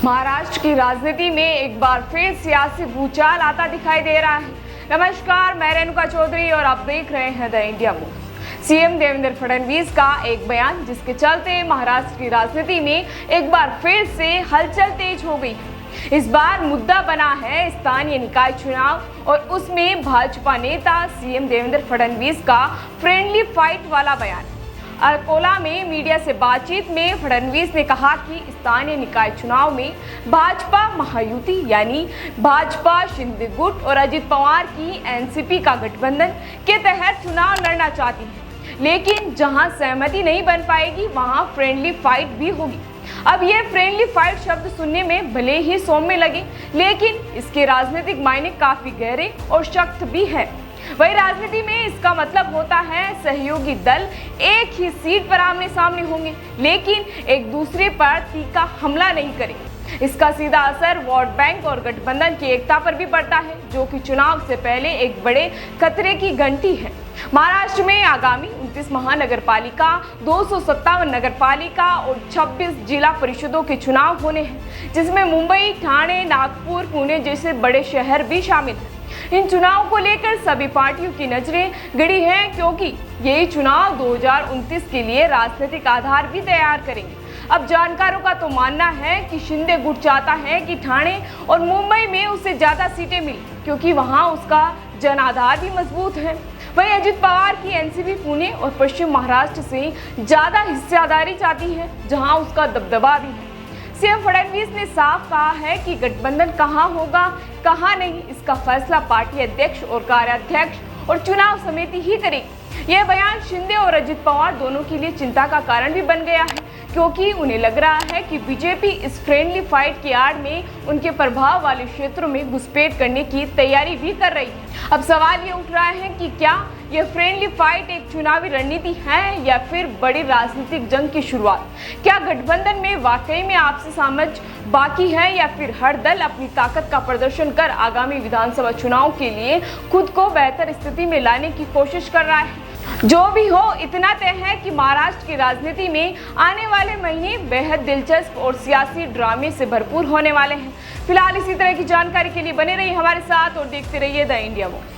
महाराष्ट्र की राजनीति में एक बार फिर सियासी भूचाल आता दिखाई दे रहा है। नमस्कार, मैं रेणुका चौधरी और आप देख रहे हैं the India move. CM Devendra Fadnavis का एक बयान जिसके चलते महाराष्ट्र की राजनीति में एक बार फिर से हलचल तेज हो गई है। इस बार मुद्दा बना है स्थानीय निकाय चुनाव और उसमें भाजपा नेता सीएम देवेंद्र फडणवीस का फ्रेंडली फाइट वाला बयान। अकोला में मीडिया से बातचीत में फडणवीस ने कहा कि स्थानीय निकाय चुनाव में भाजपा महायुति यानी भाजपा शिंदे गुट और अजित पवार की एनसीपी का गठबंधन के तहत चुनाव लड़ना चाहती है, लेकिन जहां सहमति नहीं बन पाएगी वहां फ्रेंडली फाइट भी होगी। अब ये फ्रेंडली फाइट शब्द सुनने में भले ही सौम्य लगे, लेकिन इसके राजनीतिक मायने काफी गहरे और सख्त भी है। वही राजनीति में इसका मतलब होता है सहयोगी दल एक ही सीट पर आमने सामने होंगे, लेकिन एक दूसरे पर तीखा हमला नहीं करेंगे। इसका सीधा असर वोट बैंक और गठबंधन की एकता पर भी पड़ता है, जो कि चुनाव से पहले एक बड़े खतरे की घंटी है। महाराष्ट्र में आगामी 29 महानगर पालिका, 257 नगर पालिका और 26 जिला परिषदों के चुनाव होने हैं, जिसमें मुंबई, ठाणे, नागपुर, पुणे जैसे बड़े शहर भी शामिल हैं। इन चुनाव को लेकर सभी पार्टियों की नजरें गड़ी हैं, क्योंकि यही चुनाव 2029 के लिए राजनीतिक आधार भी तैयार करेंगे। अब जानकारों का तो मानना है कि शिंदे गुट चाहता है कि ठाणे और मुंबई में उसे ज्यादा सीटें मिली, क्योंकि वहां उसका जन आधार भी मजबूत है। वहीं अजित पवार की एनसीपी पुणे और पश्चिम महाराष्ट्र से ज्यादा हिस्सेदारी चाहती है, जहां उसका दबदबा भी है। सीएम फडणवीस ने साफ कहा है कि गठबंधन कहां होगा कहां नहीं, इसका फैसला पार्टी अध्यक्ष और कार्याध्यक्ष और चुनाव समिति ही करेगी। यह बयान शिंदे और अजित पवार दोनों के लिए चिंता का कारण भी बन गया है, क्योंकि उन्हें लग रहा है कि बीजेपी इस फ्रेंडली फाइट की आड़ में उनके प्रभाव वाले क्षेत्रों में घुसपैठ करने की तैयारी भी कर रही है। अब सवाल ये उठ रहा है कि क्या यह फ्रेंडली फाइट एक चुनावी रणनीति है या फिर बड़ी राजनीतिक जंग की शुरुआत? क्या गठबंधन में वाकई में आपसी समझ बाकी है या फिर हर दल अपनी ताकत का प्रदर्शन कर आगामी विधानसभा चुनाव के लिए खुद को बेहतर स्थिति में लाने की कोशिश कर रहा है? जो भी हो, इतना तय है कि महाराष्ट्र की राजनीति में आने वाले महीने बेहद दिलचस्प और सियासी ड्रामे से भरपूर होने वाले हैं। फिलहाल इसी तरह की जानकारी के लिए बने रहिए हमारे साथ और देखते रहिए द इंडिया मूव।